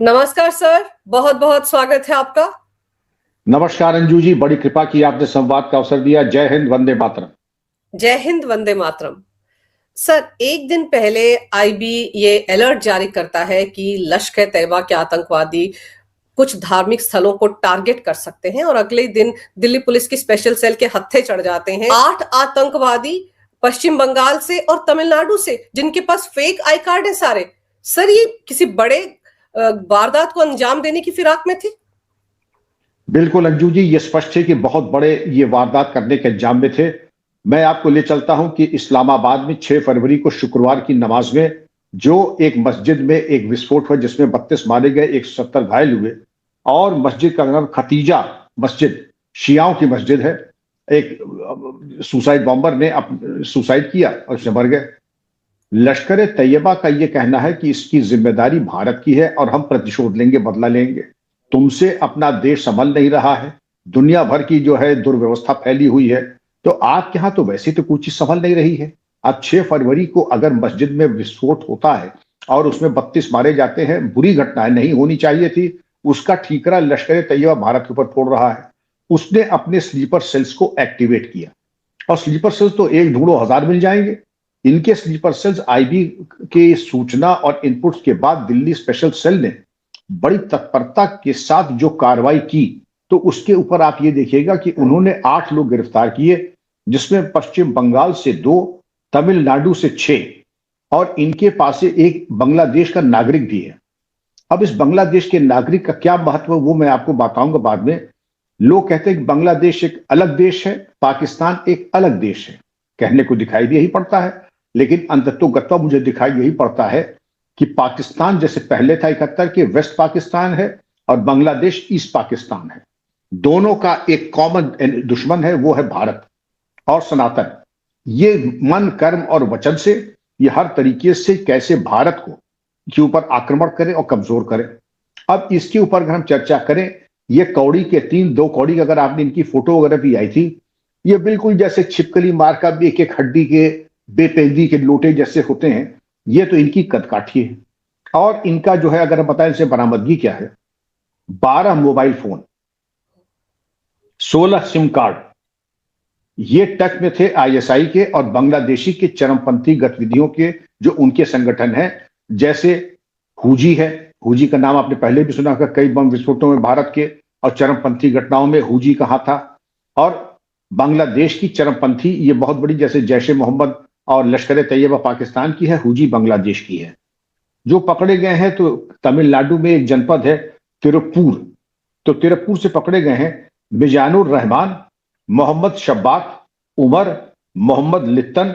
नमस्कार सर, बहुत बहुत स्वागत है आपका। नमस्कार अंजू जी, बड़ी कृपा की आपने संवाद का अवसर दिया। जय हिंद, वंदे मातरम। जय हिंद, वंदे मातरम। सर, एक दिन पहले आईबी ये अलर्ट जारी करता है कि लश्कर तैयबा के आतंकवादी कुछ धार्मिक स्थलों को टारगेट कर सकते हैं और अगले ही दिन दिल्ली पुलिस की स्पेशल सेल के हत्थे चढ़ जाते हैं 8 आतंकवादी पश्चिम बंगाल से और तमिलनाडु से, जिनके पास फेक आई कार्ड है सारे। सर, ये किसी बड़े वारदात को अंजाम देने की फिराक में थे। बिल्कुल अंजू जी, ये स्पष्ट है कि बहुत बड़े ये वारदात करने के अंजाम में थे। मैं आपको ले चलता हूं कि इस्लामाबाद में 6 फरवरी को शुक्रवार की नमाज में जो एक मस्जिद में एक विस्फोट हुआ जिसमें 32 मारे गए, 170 घायल हुए। और मस्जिद का नाम खतीजा मस्जिद, शियाओं की मस्जिद है। एक सुसाइड बॉम्बर ने सुसाइड किया और उसने मर गए। लश्कर तैयबा का यह कहना है कि इसकी जिम्मेदारी भारत की है और हम प्रतिशोध लेंगे, बदला लेंगे। तुमसे अपना देश संभल नहीं रहा है, दुनिया भर की जो है दुर्व्यवस्था फैली हुई है, तो आपके यहां तो वैसे तो कुछ चीज संभल नहीं रही है। अब 6 फरवरी को अगर मस्जिद में विस्फोट होता है और उसमें 32 मारे जाते हैं, बुरी घटना है, नहीं होनी चाहिए थी। उसका ठीकरा लश्कर तैयबा भारत के ऊपर फोड़ रहा है। उसने अपने स्लीपर सेल्स को एक्टिवेट किया, और स्लीपर सेल्स तो एक ढूंढो हजार मिल जाएंगे। इनके स्लीपर सेल्स आईबी के सूचना और इनपुट्स के बाद दिल्ली स्पेशल सेल ने बड़ी तत्परता के साथ जो कार्रवाई की, तो उसके ऊपर आप ये देखिएगा कि उन्होंने 8 लोग गिरफ्तार किए, जिसमें पश्चिम बंगाल से 2, तमिलनाडु से 6, और इनके पास से एक बांग्लादेश का नागरिक भी है। अब इस बांग्लादेश के नागरिक का क्या महत्व है वो मैं आपको बताऊंगा बाद में। लोग कहते हैं कि बांग्लादेश एक अलग देश है, पाकिस्तान एक अलग देश है। कहने को दिखाई भी यही पड़ता है, लेकिन अंततोगत्वा मुझे दिखाई यही पड़ता है कि पाकिस्तान जैसे पहले था 71 के, वेस्ट पाकिस्तान है और बांग्लादेश ईस्ट पाकिस्तान है। दोनों का एक कॉमन दुश्मन है, वो है भारत और सनातन। ये मन, कर्म और वचन से ये हर तरीके से कैसे भारत को के ऊपर आक्रमण करें और कमजोर करें। अब इसके ऊपर अगर हम चर्चा करें, ये कौड़ी के 2 कौड़ी, अगर आपने इनकी फोटो वगैरह भी आई थी, ये बिल्कुल जैसे छिपकली मार का एक एक हड्डी के बेपेंदी के लोटे जैसे होते हैं। ये तो इनकी कदकाठी है। और इनका जो है, अगर हम बताएं इनसे बरामदगी क्या है, 12 मोबाइल फोन, 16 सिम कार्ड, ये टच में थे आईएसआई के और बांग्लादेशी के चरमपंथी गतिविधियों के, जो उनके संगठन हैं। जैसे हुजी है, हुजी का नाम आपने पहले भी सुना होगा, कई बम विस्फोटों में भारत के और चरमपंथी घटनाओं में हुजी कहां था। और बांग्लादेश की चरमपंथी ये बहुत बड़ी, जैसे जैश ए मोहम्मद और लश्कर तैयबा पाकिस्तान की है, हुजी बांग्लादेश की है। जो पकड़े गए हैं, तो तमिलनाडु में एक जनपद है तिरुप्पूर, तो तिरुप्पूर से पकड़े गए हैं मिजानुर रहमान, मोहम्मद शब्बात, उमर, मोहम्मद लित्तन,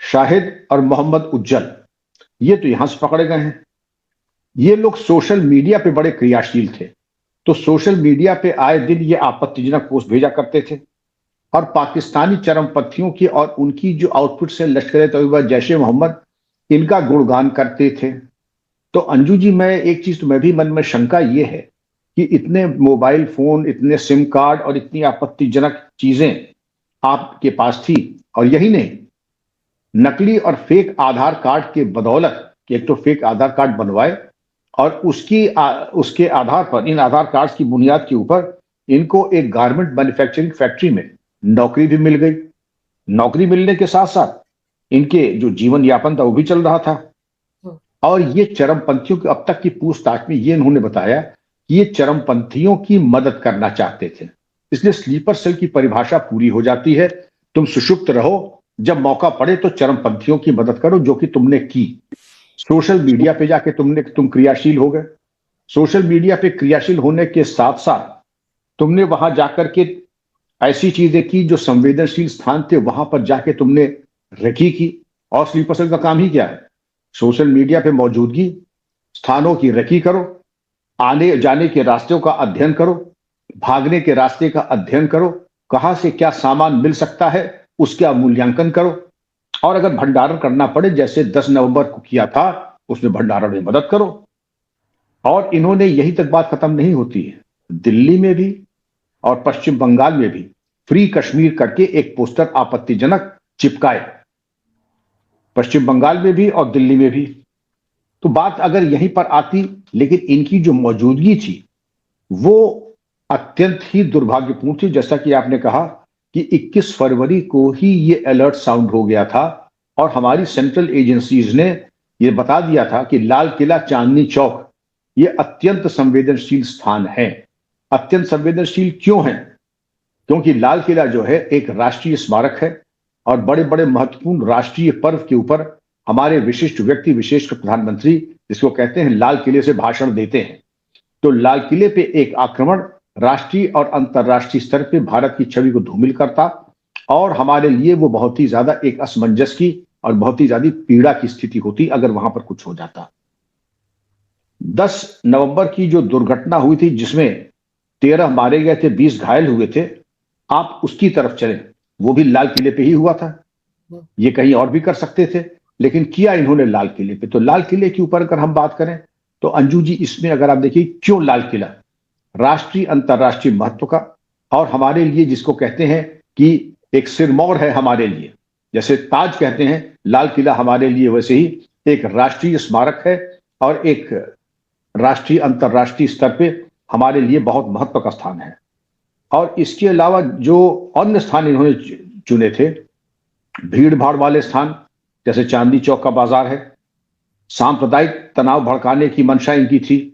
शाहिद और मोहम्मद उज्जल। ये तो यहां से पकड़े गए हैं। ये लोग सोशल मीडिया पे बड़े क्रियाशील थे, तो सोशल मीडिया पे आए दिन ये आपत्तिजनक पोस्ट भेजा करते थे और पाकिस्तानी चरमपंथियों की और उनकी जो आउटपुट से लश्कर तैयबा, जैश ए मोहम्मद, इनका गुणगान करते थे। तो अंजू जी, मैं एक चीज तो मैं भी मन में शंका ये है कि इतने मोबाइल फोन, इतने सिम कार्ड और इतनी आपत्तिजनक चीजें आपके पास थी, और यही नहीं, नकली और फेक आधार कार्ड के बदौलत, कि एक तो फेक आधार कार्ड बनवाए और उसके आधार पर, इन आधार कार्ड की बुनियाद के ऊपर इनको एक गारमेंट मैन्युफैक्चरिंग फैक्ट्री में नौकरी भी मिल गई। नौकरी मिलने के साथ साथ इनके जो जीवन यापन था वो भी चल रहा था। और ये चरमपंथियों की अब तक की पूछताछ में ये इन्होंने बताया कि ये चरमपंथियों की मदद करना चाहते थे। इसलिए स्लीपर सेल की परिभाषा पूरी हो जाती है, तुम सुषुप्त रहो, जब मौका पड़े तो चरमपंथियों की मदद करो, जो कि तुमने की। सोशल मीडिया पे जाके तुम क्रियाशील हो गए। सोशल मीडिया पे क्रियाशील होने के साथ साथ तुमने वहां जाकर के ऐसी चीजें की जो संवेदनशील स्थान थे, वहां पर जाके तुमने रेकी की। और स्लीपर सेल का काम ही क्या है? सोशल मीडिया पे मौजूदगी, स्थानों की रेकी करो, आने जाने के रास्तों का अध्ययन करो, भागने के रास्ते का अध्ययन करो, कहां से क्या सामान मिल सकता है उसका मूल्यांकन करो, और अगर भंडारण करना पड़े, जैसे 10 नवंबर को किया था, उसमें भंडारण में मदद करो। और इन्होंने, यही तक बात खत्म नहीं होती है, दिल्ली में भी और पश्चिम बंगाल में भी फ्री कश्मीर करके एक पोस्टर आपत्तिजनक चिपकाए, पश्चिम बंगाल में भी और दिल्ली में भी। तो बात अगर यहीं पर आती, लेकिन इनकी जो मौजूदगी थी वो अत्यंत ही दुर्भाग्यपूर्ण थी। जैसा कि आपने कहा कि 21 फरवरी को ही ये अलर्ट साउंड हो गया था और हमारी सेंट्रल एजेंसीज ने ये बता दिया था कि लाल किला, चांदनी चौक ये अत्यंत संवेदनशील स्थान है। अत्यंत संवेदनशील क्यों है? क्योंकि लाल किला जो है एक राष्ट्रीय स्मारक है और बड़े बड़े महत्वपूर्ण राष्ट्रीय पर्व के ऊपर हमारे विशिष्ट व्यक्ति, विशेषकर प्रधानमंत्री, जिसको कहते हैं लाल किले से भाषण देते हैं। तो लाल किले पे एक आक्रमण राष्ट्रीय और अंतर्राष्ट्रीय स्तर पे भारत की छवि को धूमिल करता और हमारे लिए वो बहुत ही ज्यादा एक असमंजस की और बहुत ही ज्यादा पीड़ा की स्थिति होती अगर वहां पर कुछ हो जाता। 10 नवंबर की जो दुर्घटना हुई थी जिसमें 13 मारे गए थे, 20 घायल हुए थे, आप उसकी तरफ चलें, वो भी लाल किले पे ही हुआ था। ये कहीं और भी कर सकते थे, लेकिन किया इन्होंने लाल किले पे। तो लाल किले के ऊपर अगर हम बात करें तो अंजू जी, इसमें अगर आप देखिए क्यों लाल किला राष्ट्रीय अंतर्राष्ट्रीय महत्व का और हमारे लिए जिसको कहते हैं कि एक सिरमौर है हमारे लिए, जैसे ताज कहते हैं, लाल किला हमारे लिए वैसे ही एक राष्ट्रीय स्मारक है और एक राष्ट्रीय अंतर्राष्ट्रीय स्तर पे हमारे लिए बहुत महत्व का स्थान है। और इसके अलावा जो अन्य स्थान इन्होंने चुने थे, भीड़ भाड़ वाले स्थान जैसे चांदनी चौक का बाजार है, सांप्रदायिक तनाव भड़काने की मंशा इनकी थी।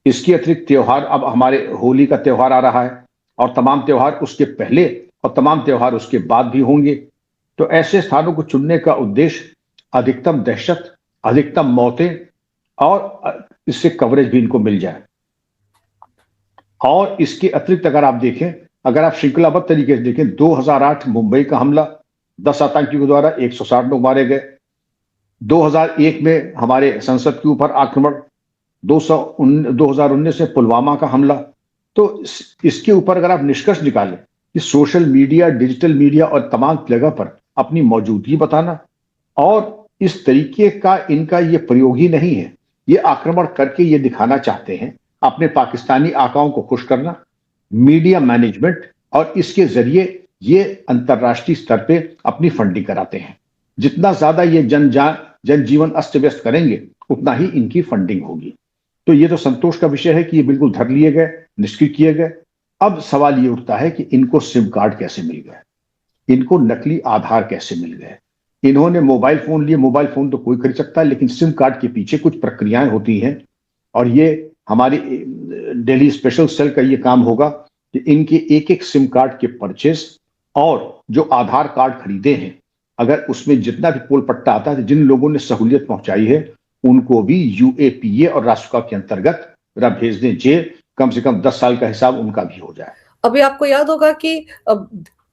इसके अतिरिक्त त्योहार, अब हमारे होली का त्योहार आ रहा है और तमाम त्योहार उसके पहले और तमाम त्योहार उसके बाद भी होंगे। तो ऐसे स्थानों को चुनने का उद्देश्य अधिकतम दहशत, अधिकतम मौतें और इससे कवरेज भी इनको मिल जाए। और इसके अतिरिक्त अगर आप देखें, अगर आप श्रृंखलाबद्ध तरीके से देखें, 2008 मुंबई का हमला, 10 आतंकियों द्वारा 160 लोग मारे गए। 2001 में हमारे संसद के ऊपर आक्रमण, 2019 में पुलवामा का हमला। तो इसके ऊपर अगर आप निष्कर्ष निकालें कि सोशल मीडिया, डिजिटल मीडिया और तमाम जगह पर अपनी मौजूदगी बताना और इस तरीके का इनका ये प्रयोग ही नहीं है, ये आक्रमण करके ये दिखाना चाहते हैं अपने पाकिस्तानी आकाओं को खुश करना, मीडिया मैनेजमेंट, और इसके जरिए ये अंतर्राष्ट्रीय स्तर पे अपनी फंडिंग कराते हैं। जितना ज्यादा ये जनजीवन अस्त व्यस्त करेंगे उतना ही इनकी फंडिंग होगी। तो ये तो संतोष का विषय है कि ये बिल्कुल धर लिए गए, निष्क्रिय किए गए। अब सवाल ये उठता है कि इनको सिम कार्ड कैसे मिल गए, इनको नकली आधार कैसे मिल गए। इन्होंने मोबाइल फोन लिए, मोबाइल फोन तो कोई खरीद सकता है, लेकिन सिम कार्ड के पीछे कुछ प्रक्रियाएं होती हैं और ये हमारी दिल्ली स्पेशल सेल का ये काम होगा कि इनके एक एक सिम कार्ड के परचेस और जो आधार कार्ड खरीदे हैं, अगर उसमें जितना भी पोल पट्टा आता है, जिन लोगों ने सहूलियत पहुंचाई है उनको भी यूएपीए और रासुका के अंतर्गत भेज दें जेल, कम से कम 10 साल का हिसाब उनका भी हो जाए। अभी आपको याद होगा कि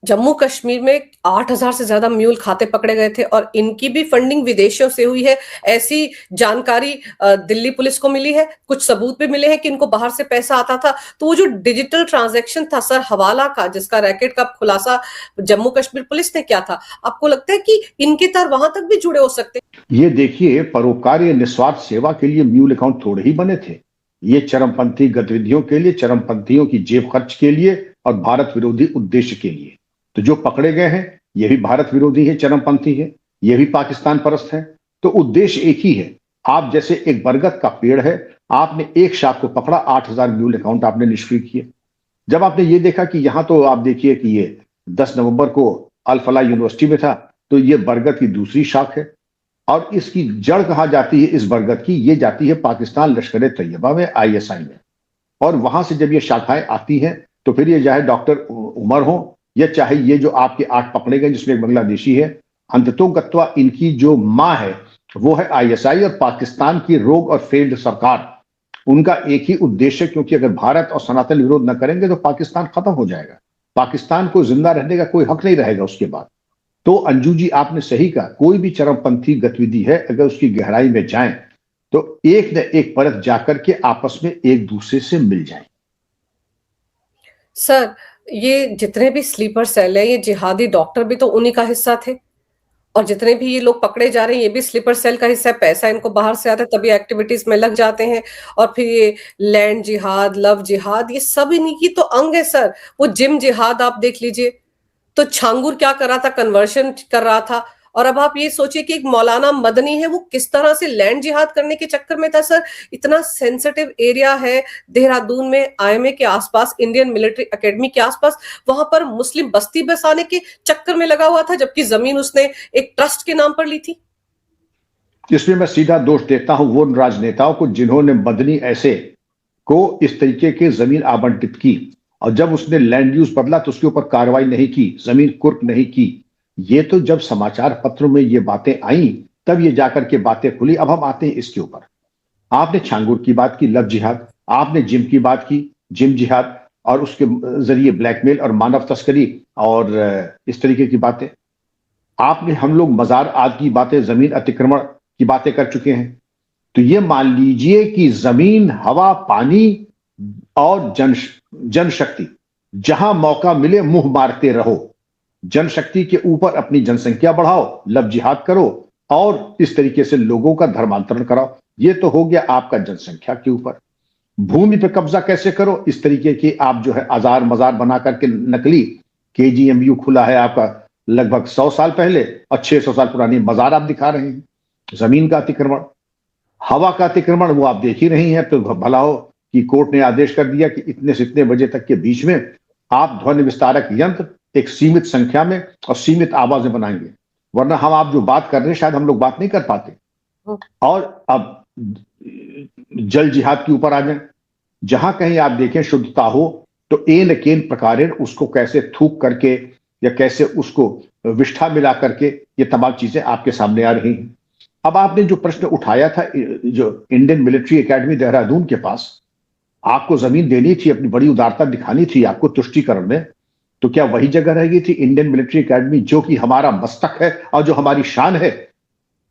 जम्मू कश्मीर में 8,000 से ज्यादा म्यूल खाते पकड़े गए थे और इनकी भी फंडिंग विदेशों से हुई है। ऐसी जानकारी दिल्ली पुलिस को मिली है, कुछ सबूत भी मिले हैं कि इनको बाहर से पैसा आता था। तो वो जो डिजिटल ट्रांजैक्शन था सर, हवाला का, जिसका रैकेट का खुलासा जम्मू कश्मीर पुलिस ने किया था, आपको लगता है कि इनके तार वहां तक भी जुड़े हो सकते? ये देखिए, परोपकार या निस्वार्थ सेवा के लिए म्यूल अकाउंट थोड़े ही बने थे। ये चरमपंथी गतिविधियों के लिए, चरमपंथियों की जेब खर्च के लिए और भारत विरोधी उद्देश्य के लिए। तो जो पकड़े गए हैं ये भी भारत विरोधी है, चरमपंथी है, ये भी पाकिस्तान परस्त है। तो उद्देश्य एक ही है। आप जैसे एक बरगद का पेड़ है, आपने एक शाख को पकड़ा, 8,000 म्यूल अकाउंट आपने निष्क्रिय किए। जब आपने ये देखा कि यहां तो आप देखिए कि ये 10 नवंबर को अल फलाह यूनिवर्सिटी में था, तो ये बरगद की दूसरी शाख है और इसकी जड़ कहाँ जाती है इस बरगद की? ये जाती है पाकिस्तान लश्कर तैयबा में, आईएसआई में। और वहां से जब ये शाखाएं आती हैं तो फिर ये चाहे डॉक्टर उमर हो या चाहे ये जो आपके 8 पकड़े गए जिसमें एक बांग्लादेशी है, अंततोगत्वा इनकी जो मां है वो है आईएसआई और पाकिस्तान की रोग और फेल्ड सरकार। उनका एक ही उद्देश्य, क्योंकि अगर भारत और सनातन विरोध न करेंगे तो पाकिस्तान खत्म हो जाएगा, पाकिस्तान को जिंदा रहने का कोई हक नहीं रहेगा उसके बाद। तो अंजू जी, आपने सही कहा, कोई भी चरमपंथी गतिविधि है अगर उसकी गहराई में जाएं तो एक न एक परत जाकर के आपस में एक दूसरे से मिल जाए। सर, ये जितने भी स्लीपर सेल है, ये जिहादी डॉक्टर भी तो उन्हीं का हिस्सा थे और जितने भी ये लोग पकड़े जा रहे हैं ये भी स्लीपर सेल का हिस्सा है। पैसा इनको बाहर से आता है तभी एक्टिविटीज में लग जाते हैं। और फिर ये लैंड जिहाद, लव जिहाद, ये सब इन्हीं की तो अंग है सर। वो जिम जिहाद आप देख लीजिए, तो छांगुर क्या कर रहा था, कन्वर्शन कर रहा था और अब आप ये सोचिए कि एक मौलाना मदनी है, वो किस तरह से लैंड जिहाद करने के चक्कर में था सर। इतना सेंसिटिव एरिया है देहरादून में, आईएमए के आसपास, इंडियन मिलिट्री एकेडमी के आसपास, वहां पर मुस्लिम बस्ती बसाने के चक्कर में लगा हुआ था, जबकि जमीन उसने एक ट्रस्ट के नाम पर ली थी। इसमें मैं सीधा दोष देता हूं वो राजनेताओं को जिन्होंने मदनी ऐसे को इस तरीके की जमीन आवंटित की, और जब उसने लैंड यूज बदला तो उसके ऊपर कार्रवाई नहीं की, जमीन कुर्क नहीं की। ये तो जब समाचार पत्रों में ये बातें आई तब ये जाकर के बातें खुली। अब हम आते हैं इसके ऊपर। आपने छांगुर की बात की, लव जिहाद, आपने जिम की बात की, जिम जिहाद, और उसके जरिए ब्लैकमेल और मानव तस्करी और इस तरीके की बातें। आपने, हम लोग मजार आदि की बातें, जमीन अतिक्रमण की बातें कर चुके हैं। तो ये मान लीजिए कि जमीन, हवा, पानी और जनशक्ति, जहां मौका मिले मुंह मारते रहो। जनशक्ति के ऊपर अपनी जनसंख्या बढ़ाओ, लव जिहाद करो और इस तरीके से लोगों का धर्मांतरण कराओ। ये तो हो गया आपका जनसंख्या के ऊपर। भूमि पे कब्जा कैसे करो, इस तरीके की आप जो है आजार मजार बना करके, नकली केजीएमयू खुला है आपका लगभग 100 साल पहले और 600 साल पुरानी मजार आप दिखा रहे हैं। जमीन का अतिक्रमण, हवा का अतिक्रमण वो आप देख ही नहीं है। तो भला हो कि कोर्ट ने आदेश कर दिया कि इतने से इतने बजे तक के बीच में आप ध्वनि विस्तारक यंत्र एक सीमित संख्या में और सीमित आवाज में बनाएंगे, वरना हम आप जो बात कर रहे हैं शायद हम लोग बात नहीं कर पाते। और अब जल जिहाद के ऊपर आ जाए, जहां कहीं आप देखें शुद्धता हो तो एन केन प्रकारेण उसको कैसे थूक करके या कैसे उसको विष्ठा मिला करके ये तमाम चीजें आपके सामने आ रही हैं। अब आपने जो प्रश्न उठाया था, जो इंडियन मिलिट्री एकेडमी देहरादून के पास आपको जमीन देनी थी, अपनी बड़ी उदारता दिखानी थी आपको तुष्टीकरण में, तो क्या वही जगह रह गई थी इंडियन मिलिट्री एकेडमी, जो कि हमारा मस्तक है और जो हमारी शान है,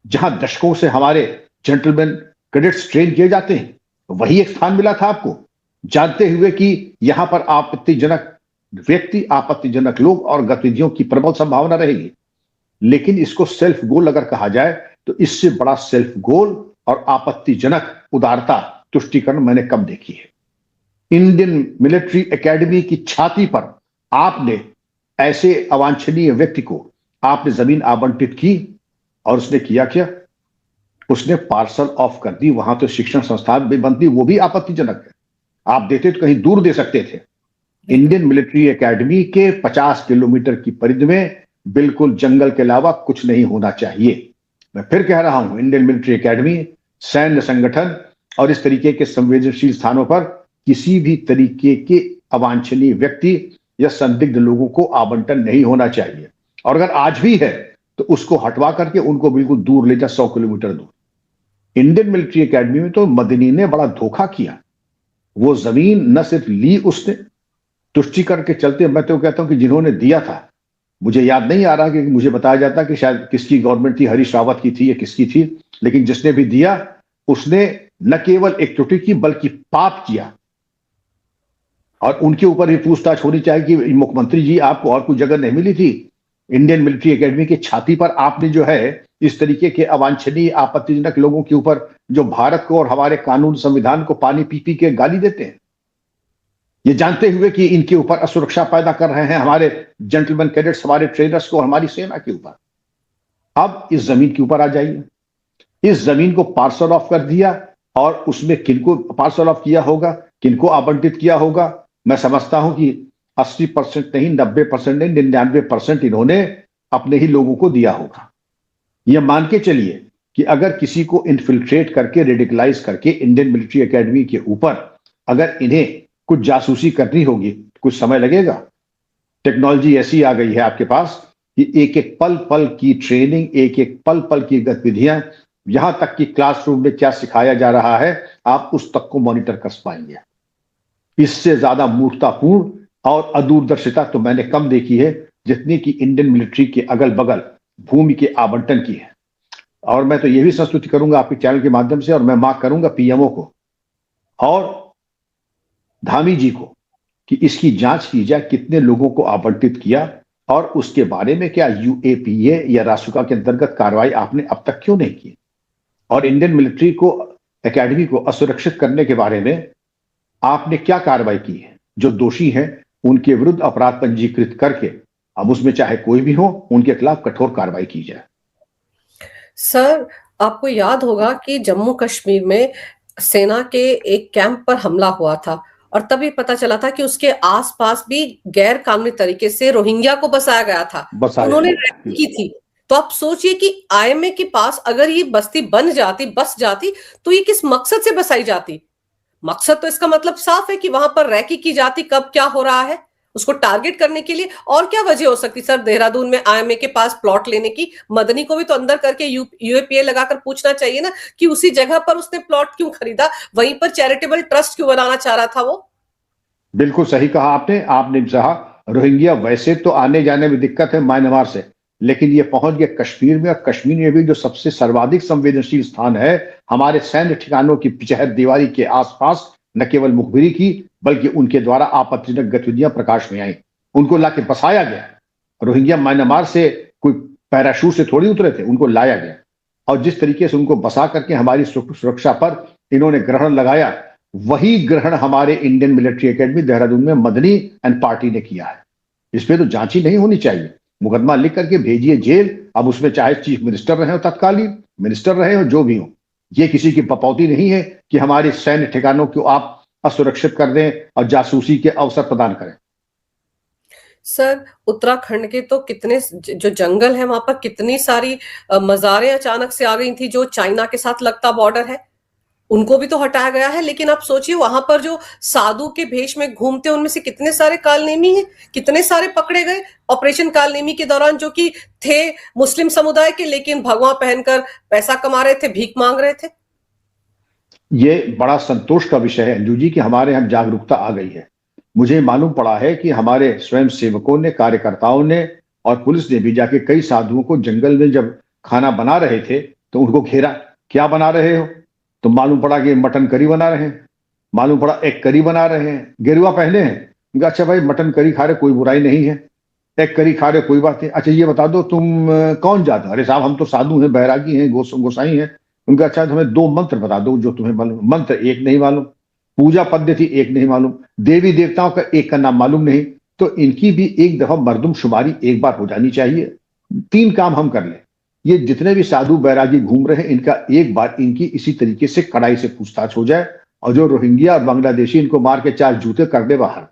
जहां दशकों से हमारे जेंटलमैन कैडेट्स ट्रेन किए जाते हैं? वही एक स्थान मिला था आपको, जानते हुए कि यहां पर आपत्तिजनक व्यक्ति, आपत्तिजनक लोग और गतिविधियों की प्रबल संभावना रहेगी। लेकिन इसको सेल्फ गोल अगर कहा जाए तो इससे बड़ा सेल्फ गोल और आपत्तिजनक उदारता तुष्टीकरण मैंने कम देखी है। इंडियन मिलिट्री एकेडमी की छाती पर आपने ऐसे अवांछनीय व्यक्ति को आपने जमीन आवंटित की, और उसने किया क्या? उसने पार्सल ऑफ कर दी। वहां तो शिक्षण संस्थान भी बनती, वो भी आपत्तिजनक है। आप देते तो कहीं दूर दे सकते थे। इंडियन मिलिट्री एकेडमी के 50 किलोमीटर की परिधि में बिल्कुल जंगल के अलावा कुछ नहीं होना चाहिए। मैं फिर कह रहा हूं, इंडियन मिलिट्री एकेडमी, सैन्य संगठन और इस तरीके के संवेदनशील स्थानों पर किसी भी तरीके के अवांछनीय व्यक्ति या संदिग्ध लोगों को आवंटन नहीं होना चाहिए। और अगर आज भी है तो उसको हटवा करके उनको बिल्कुल दूर ले जा, 100 किलोमीटर दूर। इंडियन मिलिट्री एकेडमी में तो मदनी ने बड़ा धोखा किया। वो जमीन न सिर्फ ली उसने तुष्टीकरण के चलते, मैं तो कहता हूं कि जिन्होंने दिया था, मुझे याद नहीं आ रहा कि मुझे बताया जाता कि शायद किसकी गवर्नमेंट थी, हरीश रावत की थी या किसकी थी, लेकिन जिसने भी दिया उसने न केवल एक त्रुटि की बल्कि पाप किया। और उनके ऊपर ही पूछताछ होनी चाहिए कि मुख्यमंत्री जी आपको और कोई जगह नहीं मिली थी? इंडियन मिलिट्री एकेडमी की छाती पर आपने जो है इस तरीके के अवांछनीय आपत्तिजनक लोगों के ऊपर, जो भारत को और हमारे कानून संविधान को पानी पी पी के गाली देते हैं, ये जानते हुए कि इनके ऊपर असुरक्षा पैदा कर रहे हैं हमारे जेंटलमैन कैडेट्स, हमारे ट्रेनर्स को, हमारी सेना के ऊपर। अब इस जमीन के ऊपर आ जाइए। इस जमीन को पार्सल ऑफ कर दिया, और उसमें किनको पार्सल ऑफ किया होगा, किनको आवंटित किया होगा? मैं समझता हूं कि 80% नहीं, 90% नहीं, 99% इन्होंने अपने ही लोगों को दिया होगा। यह मान के चलिए कि अगर किसी को इन्फिल्ट्रेट करके, रेडिकलाइज करके इंडियन मिलिट्री एकेडमी के ऊपर अगर इन्हें कुछ जासूसी करनी होगी, कुछ समय लगेगा। टेक्नोलॉजी ऐसी आ गई है आपके पास कि एक एक पल पल की ट्रेनिंग, एक एक पल पल की गतिविधियां, यहां तक कि क्लासरूम में क्या सिखाया जा रहा है आप उस तक को मॉनिटर कर पाएंगे। इससे ज्यादा मूर्खतापूर्ण और अदूरदर्शिता तो मैंने कम देखी है जितनी कि इंडियन मिलिट्री के अगल बगल भूमि के आवंटन की है। और मैं तो यह भी संस्तुति करूंगा आपके चैनल के माध्यम से, और मैं मांग करूंगा पीएमओ को और धामी जी को कि इसकी जांच की जाए, कितने लोगों को आवंटित किया, और उसके बारे में क्या यूएपीए या रासुका के अंतर्गत कार्रवाई आपने अब तक क्यों नहीं की? और इंडियन मिलिट्री को, एकेडमी को असुरक्षित करने के बारे में आपने क्या कार्रवाई की है? जो दोषी हैं उनके विरुद्ध अपराध पंजीकृत करके अब उसमें चाहे कोई भी हो, उनके खिलाफ कठोर कार्रवाई की जाए। सर, आपको याद होगा कि जम्मू कश्मीर में सेना के एक कैंप पर हमला हुआ था और तभी पता चला था कि उसके आस-पास भी गैर कानूनी तरीके से रोहिंग्या को बसाया गया था। बसाया उन्होंने गया रैली की थी। तो आप सोचिए कि आईएमए के पास अगर ये बस्ती बन जाती, बस जाती, तो ये किस मकसद से बसाई जाती? मकसद तो इसका मतलब साफ है कि वहां पर रैकी की जाती, कब क्या हो रहा है उसको टारगेट करने के लिए। और क्या वजह हो सकती सर देहरादून में आईएमए के पास प्लॉट लेने की? मदनी को भी तो अंदर करके यूएपीए लगाकर पूछना चाहिए ना कि उसी जगह पर उसने प्लॉट क्यों खरीदा, वहीं पर चैरिटेबल ट्रस्ट क्यों बनाना चाह रहा था वो? बिल्कुल सही कहा आपने कहा रोहिंग्या वैसे तो आने जाने में दिक्कत है म्यांमार से, लेकिन ये पहुंच गया कश्मीर में, और कश्मीर में भी जो सबसे सर्वाधिक संवेदनशील स्थान है, हमारे सैन्य ठिकानों की पिछहत दीवारी के आसपास न केवल मुखबिरी की, बल्कि उनके द्वारा आपत्तिजनक गतिविधियां प्रकाश में आई, उनको लाके बसाया गया। रोहिंग्या म्यांमार से कोई पैराशूट से थोड़ी उतरे थे, उनको लाया गया, और जिस तरीके से उनको बसा करके हमारी सुरक्षा पर इन्होंने ग्रहण लगाया, वही ग्रहण हमारे इंडियन मिलिट्री एकेडमी देहरादून में मदनी एंड पार्टी ने किया है। इसमें तो जांच ही नहीं होनी चाहिए, मुकदमा लिख करके भेजिए जेल। अब उसमें चाहे चीफ मिनिस्टर रहे हो, तत्कालीन मिनिस्टर रहे हो, जो भी हो, ये किसी की बपौती नहीं है कि हमारे सैन्य ठिकानों को आप असुरक्षित कर दें और जासूसी के अवसर प्रदान करें। सर, उत्तराखंड के तो कितने जो जंगल है वहां पर कितनी सारी मज़ारें अचानक से आ गई थी जो चाइना के साथ लगता बॉर्डर है, उनको भी तो हटाया गया है। लेकिन आप सोचिए वहां पर जो साधु के भेष में घूमते उनमें से कितने सारे कालनेमी हैं, कितने सारे पकड़े गए ऑपरेशन कालनेमी के दौरान, जो कि थे मुस्लिम समुदाय के, लेकिन भगवा पहनकर पैसा कमा रहे थे, भीख मांग रहे थे। ये बड़ा संतोष का विषय है अंजू जी कि हमारे यहाँ जागरूकता आ गई है। मुझे मालूम पड़ा है कि हमारे स्वयं सेवकों ने, कार्यकर्ताओं ने और पुलिस ने भी जाके कई साधुओं को जंगल में जब खाना बना रहे थे तो उनको घेरा, क्या बना रहे हो? तो मालूम पड़ा कि मटन करी बना रहे हैं, मालूम पड़ा एग करी बना रहे हैं, गेरुआ पहने हैं। अच्छा भाई, मटन करी खा रहे कोई बुराई नहीं है, एग करी खा रहे कोई बात नहीं। अच्छा ये बता दो तुम कौन जाता? अरे साहब हम तो साधु हैं, बैरागी हैं, गोसाई हैं। उनका अच्छा हमें दो मंत्र बता दो जो तुम्हें मालूम। मंत्र एक नहीं मालूम, पूजा पद्धति एक नहीं मालूम, देवी देवताओं का एक का नाम मालूम नहीं। तो इनकी भी एक दफा मर्दमशुमारी एक बार हो जानी चाहिए। तीन काम हम कर लें, ये जितने भी साधु बैरागी घूम रहे हैं इनका एक बार इनकी इसी तरीके से कड़ाई से पूछताछ हो जाए, और जो रोहिंग्या और बांग्लादेशी इनको मार के चार जूते कर दे बाहर।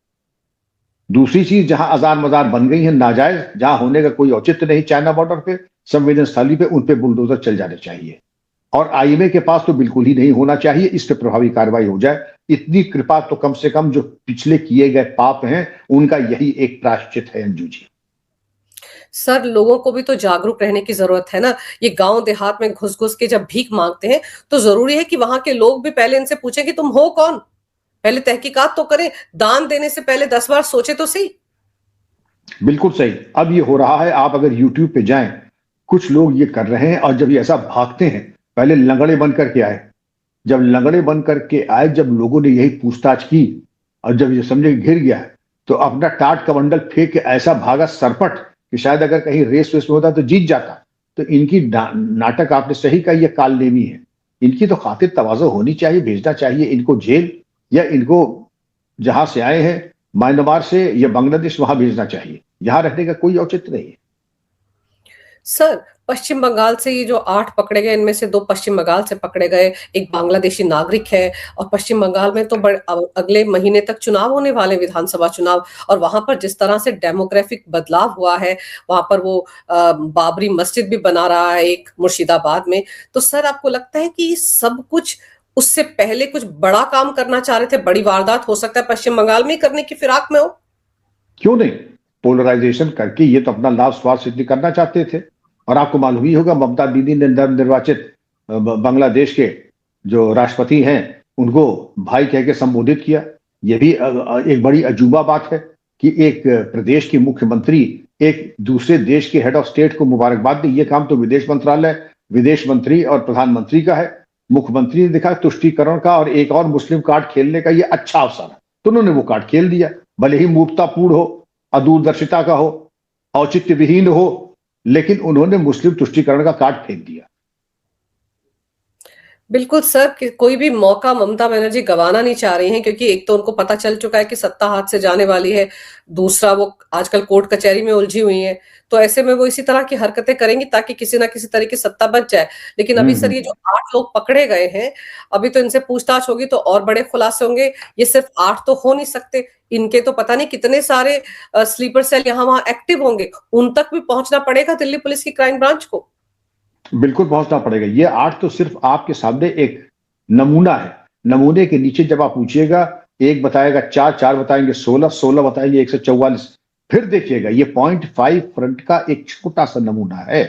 दूसरी चीज, जहां आजार मजार बन गई है नाजायज, जहां होने का कोई औचित्य नहीं, चाइना बॉर्डर पे, संवेदन स्थली पे, उन पे बुलडोजर चल जाने चाहिए। और आईएमए के पास तो बिल्कुल ही नहीं होना चाहिए, इस पे प्रभावी कार्रवाई हो जाए। इतनी कृपा तो कम से कम जो पिछले किए गए पाप हैं उनका यही एक प्रायश्चित है अंजू जी। सर, लोगों को भी तो जागरूक रहने की जरूरत है ना। ये गांव देहात में घुस घुस के जब भीख मांगते हैं तो जरूरी है कि वहां के लोग भी पहले इनसे पूछें कि तुम हो कौन, पहले तहकीकात तो करें, दान देने से पहले 10 बार सोचे तो सही। बिल्कुल सही। अब ये हो रहा है, आप अगर यूट्यूब पे जाएं, कुछ लोग ये कर रहे हैं, और जब ये ऐसा भागते हैं, पहले लंगड़े बन करके आए, जब लंगड़े बन करके आए, जब लोगों ने यही पूछताछ की और जब ये समझे घिर गया तो अपना टाट कमंडल फेंक के ऐसा भागा सरपट कि शायद अगर कहीं रेस वेस में होता तो जीत जाता। तो इनकी नाटक आपने सही कहा, ये कालनेमी है। इनकी तो खातिर तवाज़ो होनी चाहिए, भेजना चाहिए इनको जेल, या इनको जहां से आए हैं म्यांमार से या बांग्लादेश वहां भेजना चाहिए, यहां रहने का कोई औचित्य नहीं है। सर, पश्चिम बंगाल से ये जो 8 पकड़े गए, इनमें से 2 पश्चिम बंगाल से पकड़े गए, एक बांग्लादेशी नागरिक है। और पश्चिम बंगाल में तो अगले महीने तक चुनाव होने वाले, विधानसभा चुनाव, और वहां पर जिस तरह से डेमोग्राफिक बदलाव हुआ है, वहां पर वो बाबरी मस्जिद भी बना रहा है एक मुर्शिदाबाद में। तो सर, आपको लगता है कि सब कुछ उससे पहले कुछ बड़ा काम करना चाह रहे थे, बड़ी वारदात हो सकता है पश्चिम बंगाल में करने की फिराक में हो? क्यों नहीं, पोलराइजेशन करके ये तो अपना लाभ स्वार्थ सिद्धि करना चाहते थे। और आपको मालूम ही होगा, ममता दीदी ने नवनिर्वाचित बांग्लादेश के जो राष्ट्रपति हैं उनको भाई कह के संबोधित किया। यह भी एक बड़ी अजूबा बात है कि एक प्रदेश की मुख्यमंत्री एक दूसरे देश के हेड ऑफ स्टेट को मुबारकबाद दी। ये काम तो विदेश मंत्रालय, विदेश मंत्री और प्रधानमंत्री का है। मुख्यमंत्री ने देखा तुष्टीकरण का और एक और मुस्लिम कार्ड खेलने का ये अच्छा अवसर है, तो उन्होंने वो कार्ड खेल दिया। भले ही मूर्खतापूर्ण हो, अदूरदर्शिता का हो, औचित्य विहीन हो, लेकिन उन्होंने मुस्लिम तुष्टीकरण का कार्ड फेंक दिया। बिल्कुल सर, कि कोई भी मौका ममता बनर्जी गंवाना नहीं चाह रही हैं, क्योंकि एक तो उनको पता चल चुका है कि सत्ता हाथ से जाने वाली है, दूसरा वो आजकल कोर्ट कचहरी में उलझी हुई हैं, तो ऐसे में वो इसी तरह की हरकतें करेंगी ताकि किसी ना किसी तरह की सत्ता बच जाए। लेकिन अभी सर ये जो 8 लोग पकड़े गए हैं, अभी तो इनसे पूछताछ होगी तो और बड़े खुलासे होंगे। ये सिर्फ 8 तो हो नहीं सकते, इनके तो पता नहीं कितने सारे स्लीपर सेल यहाँ-वहाँ एक्टिव होंगे, उन तक भी पहुँचना पड़ेगा दिल्ली पुलिस की क्राइम ब्रांच को। बिल्कुल पहुंचना पड़ेगा। ये 8 तो सिर्फ आपके सामने एक नमूना है। नमूने के नीचे जब आप पूछिएगा, एक बताएगा 4, 4 बताएंगे 16, 16 बताएंगे 144। फिर देखिएगा, ये 0.5 फ्रंट का एक छोटा सा नमूना है।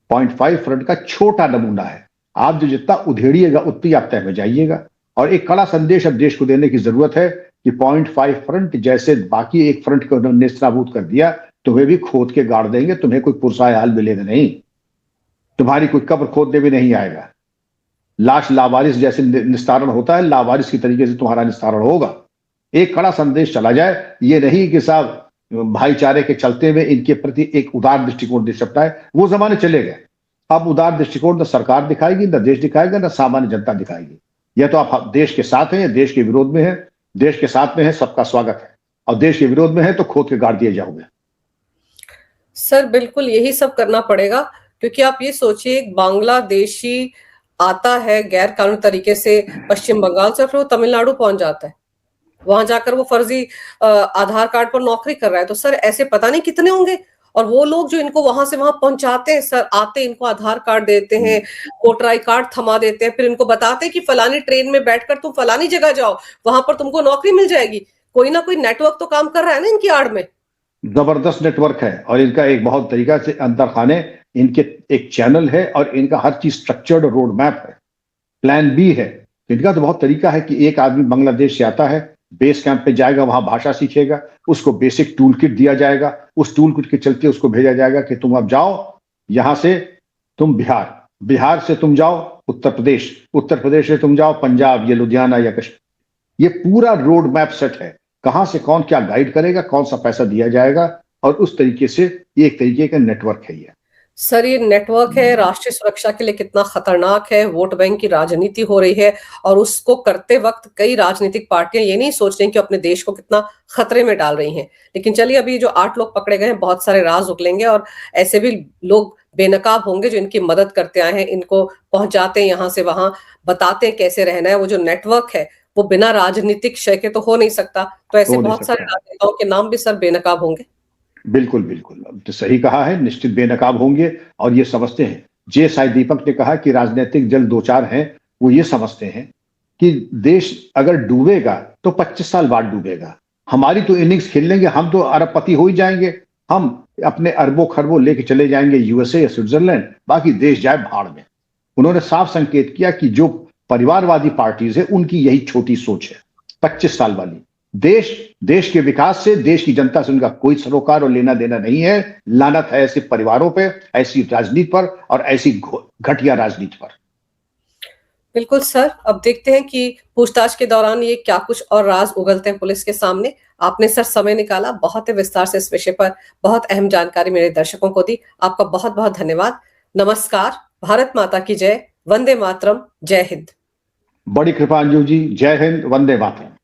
0.5 फ्रंट का छोटा नमूना है। आप जो जितना उधेड़िएगा उतनी आप तय में जाइएगा। और एक कड़ा संदेश अब देश को देने की जरूरत है कि 0.5 फ्रंट जैसे बाकी एक फ्रंट को नेस्तनाबूद कर दिया, तुम्हें भी खोद के गाड़ देंगे, तुम्हें कोई पुरसाए हाल मिलेगा नहीं, तुम्हारी कोई कब्र खोदने भी नहीं आएगा। लाश लावारिस जैसे निस्तारण होता है, लावारिस की तरीके से तुम्हारा निस्तारण होगा। एक कड़ा संदेश चला जाए, ये नहीं कि साहब भाईचारे के चलते हुए इनके प्रति एक उदार दृष्टिकोण दे सकता है, वो जमाने चले गए। अब उदार दृष्टिकोण न सरकार दिखाएगी, न देश दिखाएगा, न सामान्य जनता दिखाएगी। या तो आप देश के साथ हैं या देश के विरोध में है। देश के साथ में है, सबका स्वागत है, और देश के विरोध में है तो खोद के गाड़ दिए जाओगे। सर बिल्कुल यही सब करना पड़ेगा, क्योंकि आप ये सोचिए, एक बांग्लादेशी आता है गैर कानूनी तरीके से पश्चिम बंगाल से, फिर वो तमिलनाडु पहुंच जाता है, वहां जाकर वो फर्जी आधार कार्ड पर नौकरी कर रहा है। तो सर ऐसे पता नहीं कितने होंगे, और वो लोग जो इनको वहां से वहां पहुंचाते हैं सर, आते इनको आधार कार्ड देते हैं, वोटर आई कार्ड थमा देते हैं, फिर इनको बताते हैं कि फलानी ट्रेन में बैठकर तुम फलानी जगह जाओ, वहां पर तुमको नौकरी मिल जाएगी। कोई ना कोई नेटवर्क तो काम कर रहा है ना इनकी आड़ में। जबरदस्त नेटवर्क है, और इनका एक बहुत तरीका से अंदर खाने इनके एक चैनल है, और इनका हर चीज स्ट्रक्चर्ड रोड मैप है, प्लान बी है। इनका तो बहुत तरीका है कि एक आदमी बांग्लादेश से आता है, बेस कैंप पे जाएगा, वहां भाषा सीखेगा, उसको बेसिक टूल किट दिया जाएगा, उस टूल किट के चलते उसको भेजा जाएगा कि तुम अब जाओ, यहां से तुम बिहार, बिहार से तुम जाओ उत्तर प्रदेश, उत्तर प्रदेश से तुम जाओ पंजाब या लुधियाना या कश्मीर। ये पूरा रोड मैप सेट है, कहां से कौन क्या गाइड करेगा, कौन सा पैसा दिया जाएगा, और उस तरीके से ये एक तरीके का नेटवर्क है। ये सर ये नेटवर्क है, राष्ट्रीय सुरक्षा के लिए कितना खतरनाक है। वोट बैंक की राजनीति हो रही है, और उसको करते वक्त कई राजनीतिक पार्टियां ये नहीं सोच रही कि अपने देश को कितना खतरे में डाल रही हैं। लेकिन चलिए, अभी जो 8 लोग पकड़े गए हैं, बहुत सारे राज उगलेंगे, और ऐसे भी लोग बेनकाब होंगे जो इनकी मदद करते आए हैं, इनको पहुंचाते हैं यहाँ से वहां, बताते हैं कैसे रहना है। वो जो नेटवर्क है वो बिना राजनीतिक क्षय के तो हो नहीं सकता, तो ऐसे हो नहीं बहुत सारे सकता। राजनेताओं के नाम भी सर बेनकाब होंगे। बिल्कुल बिल्कुल, अब तो सही कहा है, निश्चित बेनकाब होंगे। और ये समझते हैं, जे साई दीपक ने कहा कि राजनीतिक जल दो चार हैं, वो ये समझते हैं कि देश अगर डूबेगा तो 25 साल बाद डूबेगा। हमारी तो इनिंग्स खेल लेंगे, हम तो अरबपति हो ही जाएंगे, हम अपने अरबों खरबों लेके चले जाएंगे यूएसए या स्विट्जरलैंड, बाकी देश जाए भाड़ में। उन्होंने साफ संकेत किया कि जो परिवारवादी पार्टीज है उनकी यही छोटी सोच है, 25 साल वाली। देश के विकास से, देश की जनता से उनका कोई सरोकार और लेना देना नहीं है। लानत है ऐसे परिवारों पे, ऐसी राजनीति पर, और ऐसी घटिया राजनीति पर। बिल्कुल सर, अब देखते हैं कि पूछताछ के दौरान ये क्या कुछ और राज उगलते हैं पुलिस के सामने। आपने सर समय निकाला, बहुत ही विस्तार से इस विषय पर बहुत अहम जानकारी मेरे दर्शकों को दी। आपका बहुत बहुत धन्यवाद। नमस्कार, भारत माता की जय, वंदे मातरम, जय हिंद। बड़ी कृपा अंजू जी, जय हिंद, वंदे मातरम।